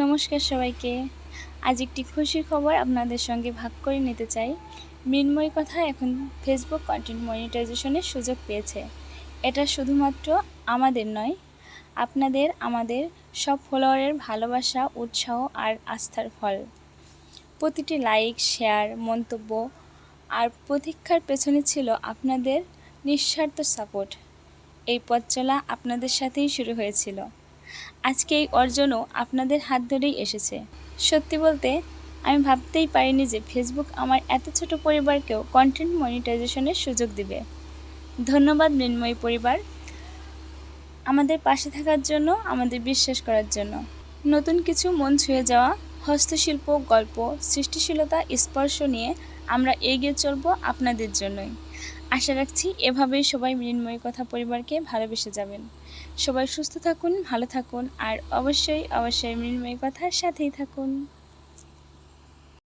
নমস্কার সবাইকে। আজ একটি খুশির খবর আপনাদের সঙ্গে ভাগ করে নিতে চাই। মৃন্ময়ী কথা এখন ফেসবুক কন্টেন্ট মনিটাইজেশনের সুযোগ পেয়েছে। এটা শুধুমাত্র আমাদের নয়, আপনাদের আমাদের সব ফলোয়ারের ভালোবাসা, উৎসাহ আর আস্থার ফল। প্রতিটি লাইক, শেয়ার, মন্তব্য আর প্রতীক্ষার পেছনে ছিল আপনাদের নিঃস্বার্থ সাপোর্ট। এই পথ চলা আপনাদের সাথেই শুরু হয়েছিল। আজকে এই অর্জনও আপনাদের হাত ধরেই এসেছে। সত্যি বলতে আমি ভাবতেই পারিনি যে ফেসবুক আমার এত ছোট পরিবারকেও কন্টেন্ট মনিটাইজেশনের সুযোগ দিবে। ধন্যবাদ মৃন্ময়ী পরিবার, আমাদের পাশে থাকার জন্য, আমাদের বিশ্বাস করার জন্য। নতুন কিছু মন ছুঁয়ে যাওয়া হস্তশিল্প, গল্প, সৃষ্টিশীলতা, স্পর্শ নিয়ে আমরা এগিয়ে চলব আপনাদের জন্যই। আশা রাখছি এভাবেই সবাই মৃন্ময়ী কথা পরিবারকে ভালোবেসে যাবেন। সবাই সুস্থ থাকুন, ভালো থাকুন আর অবশ্যই মৃন্ময়ী কথার সাথেই থাকুন।